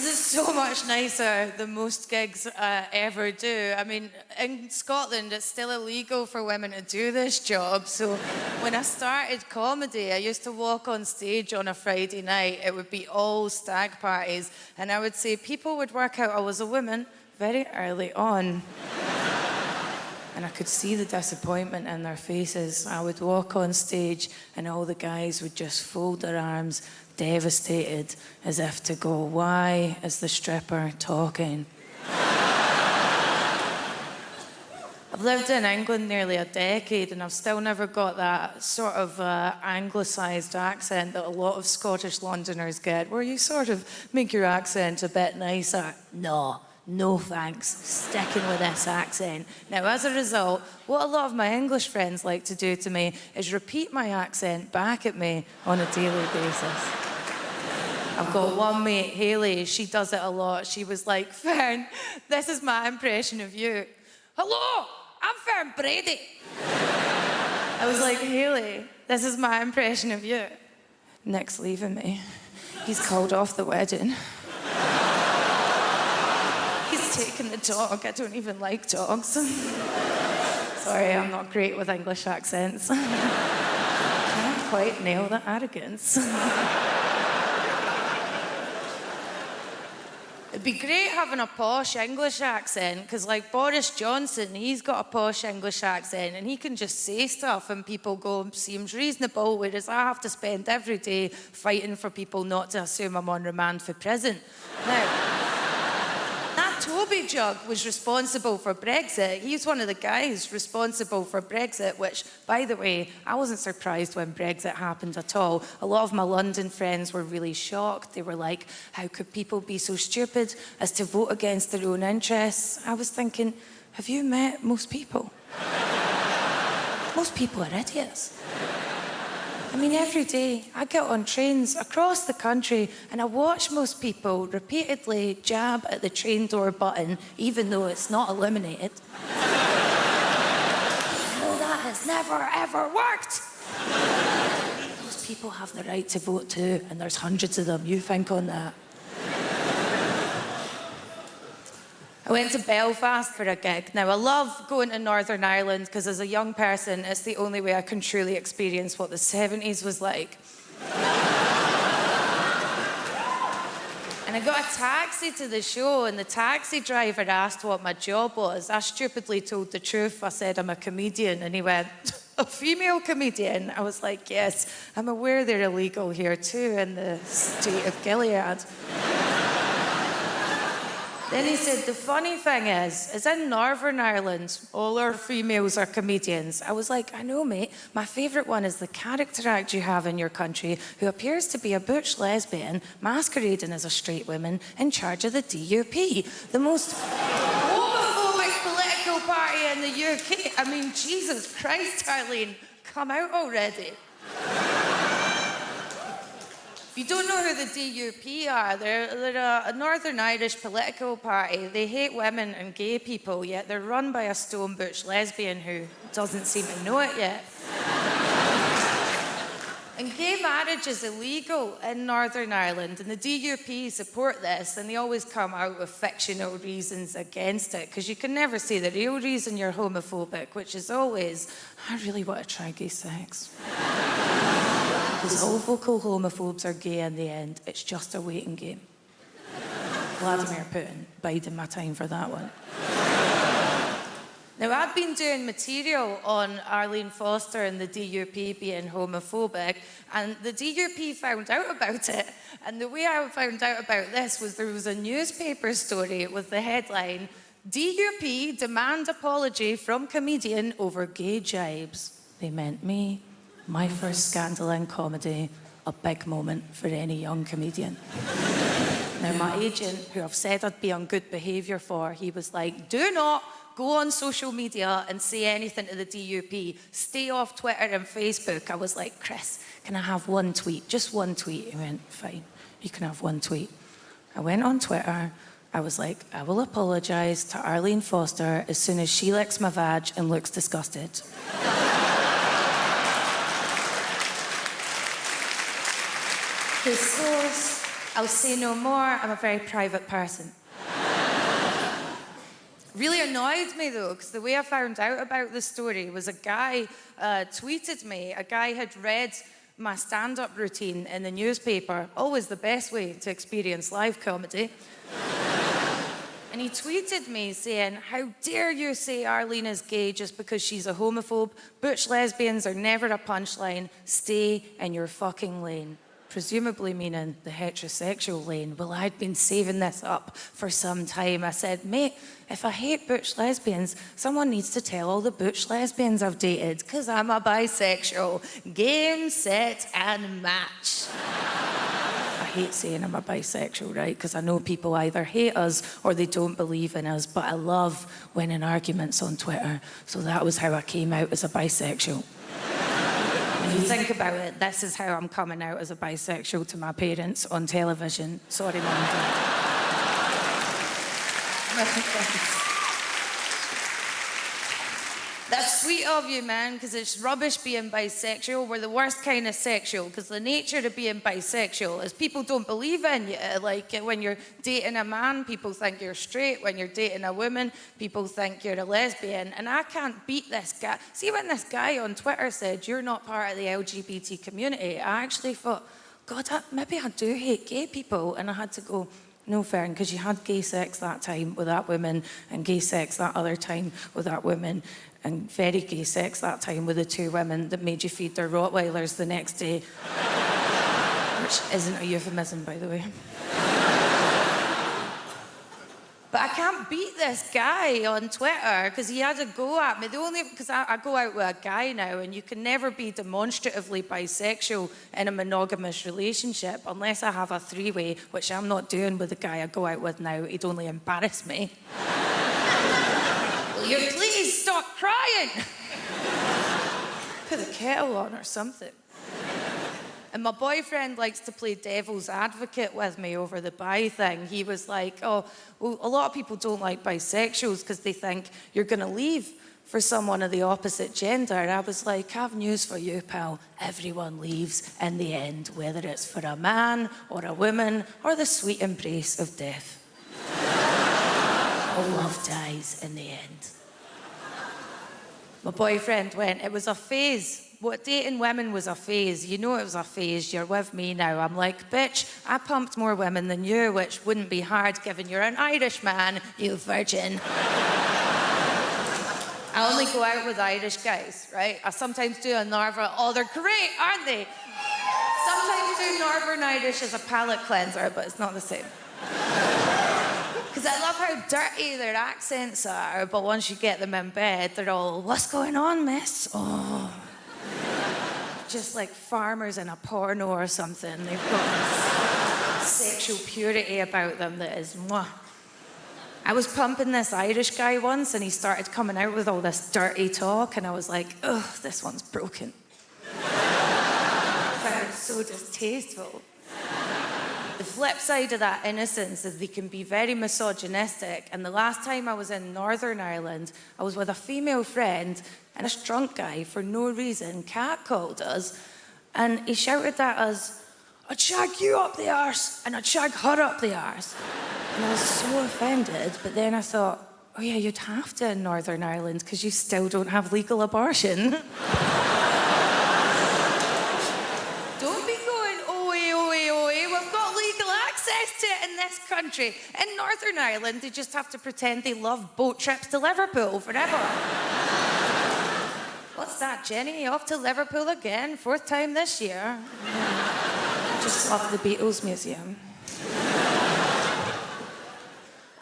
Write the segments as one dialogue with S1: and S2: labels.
S1: This is so much nicer than most gigs I ever do. I mean, in Scotland, it's still illegal for women to do this job. So when I started comedy, I used to walk on stage on a Friday night. It would be all stag parties. And I would say people would work out I was a woman very early on. And I could see the disappointment in their faces. I would walk on stage and all the guys would just fold their arms, devastated, as if to go, why is the stripper talking? I've lived in England nearly a decade and I've still never got that sort of anglicised accent that a lot of Scottish Londoners get, where you sort of make your accent a bit nicer. No thanks, sticking with this accent. Now, as a result, what a lot of my English friends like to do to me is repeat my accent back at me on a daily basis. I've got one mate, Hayley, she does it a lot. She was like, Fern, this is my impression of you. Hello, I'm Fern Brady. I was like, Hayley, this is my impression of you. Nick's leaving me. He's called off the wedding. Taking the dog. I don't even like dogs. Sorry, I'm not great with English accents. Can't quite nail the arrogance. It'd be great having a posh English accent, because like Boris Johnson, he's got a posh English accent and he can just say stuff and people go, seems reasonable, whereas I have to spend every day fighting for people not to assume I'm on remand for prison. Now, Toby Jug was responsible for Brexit. He's one of the guys responsible for Brexit, which, by the way, I wasn't surprised when Brexit happened at all. A lot of my London friends were really shocked. They were like, how could people be so stupid as to vote against their own interests? I was thinking, have you met most people? Most people are idiots. I mean, every day I get on trains across the country and I watch most people repeatedly jab at the train door button, even though it's not illuminated. No, that has never, ever worked. Those people have the right to vote too, and there's hundreds of them. You think on that. I went to Belfast for a gig. Now, I love going to Northern Ireland because as a young person, it's the only way I can truly experience what the 70s was like. And I got a taxi to the show, and the taxi driver asked what my job was. I stupidly told the truth. I said, I'm a comedian. And he went, a female comedian? I was like, yes, I'm aware they're illegal here too in the state of Gilead. Then he said, the funny thing is in Northern Ireland, all our females are comedians. I was like, I know, mate. My favourite one is the character act you have in your country who appears to be a butch lesbian masquerading as a straight woman in charge of the DUP, the most homophobic political party in the UK. I mean, Jesus Christ, Arlene, come out already. If you don't know who the DUP are, they're a Northern Irish political party. They hate women and gay people, yet they're run by a stone butch lesbian who doesn't seem to know it yet. And gay marriage is illegal in Northern Ireland, and the DUP support this, and they always come out with fictional reasons against it, because you can never say the real reason you're homophobic, which is always, I really want to try gay sex. Because all vocal homophobes are gay in the end. It's just a waiting game. Vladimir Putin, biding my time for that one. Now, I've been doing material on Arlene Foster and the DUP being homophobic, and the DUP found out about it. And the way I found out about this was there was a newspaper story with the headline, DUP demand apology from comedian over gay jibes. They meant me. My first scandal in comedy, a big moment for any young comedian. Now, my agent, who I've said I'd be on good behaviour for, he was like, do not go on social media and say anything to the DUP. Stay off Twitter and Facebook. I was like, Chris, can I have one tweet? Just one tweet. He went, fine, you can have one tweet. I went on Twitter. I was like, I will apologise to Arlene Foster as soon as she licks my vag and looks disgusted. The source I'll say no more. I'm a very private person. Really annoyed me though, because the way I found out about the story was a guy tweeted me. A guy had read my stand-up routine in the newspaper. Always the best way to experience live comedy. And he tweeted me saying, "How dare you say Arlene is gay just because she's a homophobe? Butch lesbians are never a punchline. Stay in your fucking lane." Presumably meaning the heterosexual lane. Well, I'd been saving this up for some time. I said, "Mate, if I hate butch lesbians, someone needs to tell all the butch lesbians I've dated, because I'm a bisexual. Game, set, and match." I hate saying I'm a bisexual, right? Because I know people either hate us or they don't believe in us, but I love winning arguments on Twitter. So that was how I came out as a bisexual. When you think about it, this is how I'm coming out as a bisexual to my parents on television. Sorry, Mum and Dad. That's sweet of you, man, because it's rubbish being bisexual. We're the worst kind of sexual, because the nature of being bisexual is people don't believe in you. Like, when you're dating a man, people think you're straight. When you're dating a woman, people think you're a lesbian. And I can't beat this guy. See, when this guy on Twitter said, "You're not part of the LGBT community," I actually thought, God, maybe I do hate gay people. And I had to go, "No, Fern, because you had gay sex that time with that woman and gay sex that other time with that woman and very gay sex that time with the two women that made you feed their Rottweilers the next day." Which isn't a euphemism, by the way. But I can't beat this guy on Twitter because he had a go at me. Because I go out with a guy now, and you can never be demonstratively bisexual in a monogamous relationship unless I have a three-way, which I'm not doing with the guy I go out with now. He'd only embarrass me. Will you please stop crying? Put the kettle on or something. And my boyfriend likes to play devil's advocate with me over the bi thing. He was like, "Oh, well, a lot of people don't like bisexuals because they think you're going to leave for someone of the opposite gender." And I was like, "I have news for you, pal. Everyone leaves in the end, whether it's for a man or a woman or the sweet embrace of death. All love dies in the end." My boyfriend went, "It was a phase. What, dating women was a phase. You know it was a phase. You're with me now." I'm like, "Bitch, I pumped more women than you, which wouldn't be hard given you're an Irish man, you virgin." I only go out with Irish guys, right? I sometimes do a Narva. Oh, they're great, aren't they? Sometimes do Northern Irish as a palate cleanser, but it's not the same. Because I love how dirty their accents are, but once you get them in bed, they're all, "What's going on, miss?" Oh. Just like farmers in a porno or something. They've got this sexual purity about them that is mwah. I was pumping this Irish guy once, and he started coming out with all this dirty talk, and I was like, "Ugh, this one's broken." I found it so distasteful. The flip side of that innocence is they can be very misogynistic. And the last time I was in Northern Ireland, I was with a female friend, and this drunk guy, for no reason, catcalled us. And he shouted at us, "I'd shag you up the arse, and I'd shag her up the arse." And I was so offended, but then I thought, oh yeah, you'd have to in Northern Ireland because you still don't have legal abortion. Don't be going, "Oi, we've got legal access to it in this country." In Northern Ireland, they just have to pretend they love boat trips to Liverpool forever. What's that, Jenny? Off to Liverpool again, 4th time this year. Just love the Beatles Museum.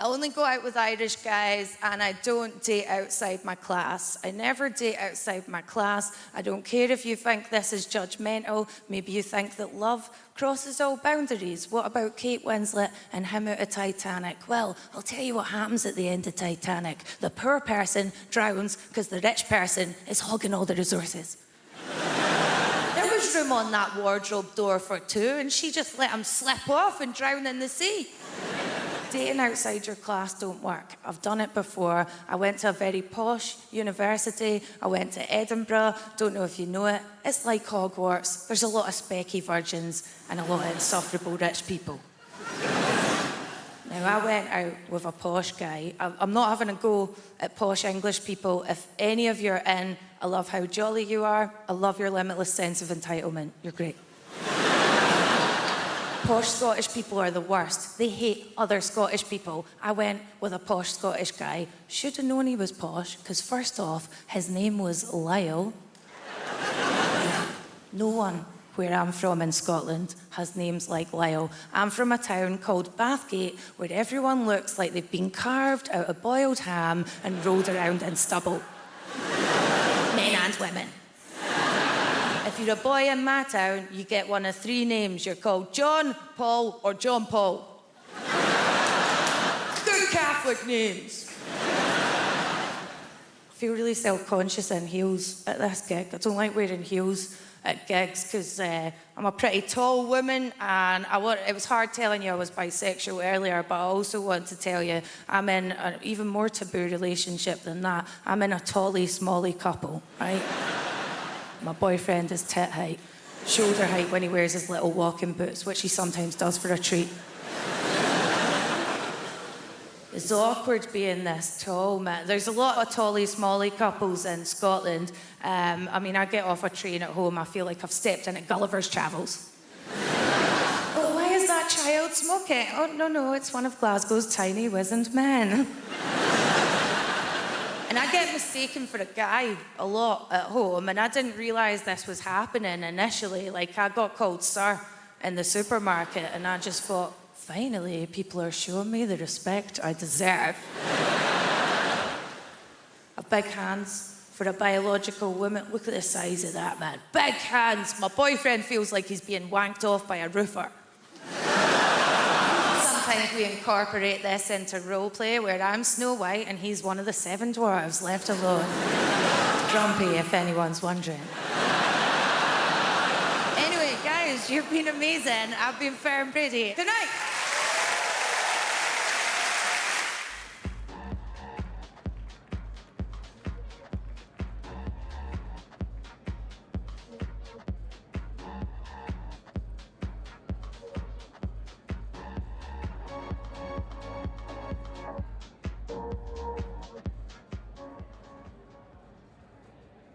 S1: I only go out with Irish guys, and I don't date outside my class. I never date outside my class. I don't care if you think this is judgmental. Maybe you think that love crosses all boundaries. What about Kate Winslet and him out of Titanic? Well, I'll tell you what happens at the end of Titanic. The poor person drowns because the rich person is hogging all the resources. There was room on that wardrobe door for two, and she just let him slip off and drown in the sea. Dating outside your class don't work. I've done it before. I went to a very posh university. I went to Edinburgh. Don't know if you know it. It's like Hogwarts. There's a lot of specky virgins and a lot of insufferable rich people. Now, I went out with a posh guy. I'm not having a go at posh English people. If any of you are in, I love how jolly you are. I love your limitless sense of entitlement. You're great. Posh Scottish people are the worst. They hate other Scottish people. I went with a posh Scottish guy. Should have known he was posh, because first off, his name was Lyle. No one where I'm from in Scotland has names like Lyle. I'm from a town called Bathgate, where everyone looks like they've been carved out of boiled ham and rolled around in stubble. Men and women. If you're a boy in my town, you get one of three names. You're called John, Paul, or John Paul. Good Catholic names. I feel really self-conscious in heels at this gig. I don't like wearing heels at gigs because I'm a pretty tall woman, and it was hard telling you I was bisexual earlier, but I also want to tell you I'm in an even more taboo relationship than that. I'm in a tally-smally couple, right? My boyfriend is tit height, shoulder height when he wears his little walking boots, which he sometimes does for a treat. It's awkward being this tall, man. There's a lot of tally-smally couples in Scotland. I mean, I get off a train at home, I feel like I've stepped in at Gulliver's Travels. Oh, why is that child smoking? Oh, no, it's one of Glasgow's tiny wizened men. And I get mistaken for a guy a lot at home, and I didn't realise this was happening initially. Like, I got called sir in the supermarket, and I just thought, finally, people are showing me the respect I deserve. A big hands for a biological woman. Look at the size of that, man. Big hands. My boyfriend feels like he's being wanked off by a roofer. Sometimes we incorporate this into role play where I'm Snow White and he's one of the 7 dwarves left alone. Grumpy, if anyone's wondering. Anyway, guys, you've been amazing. I've been Fern Brady. Good night.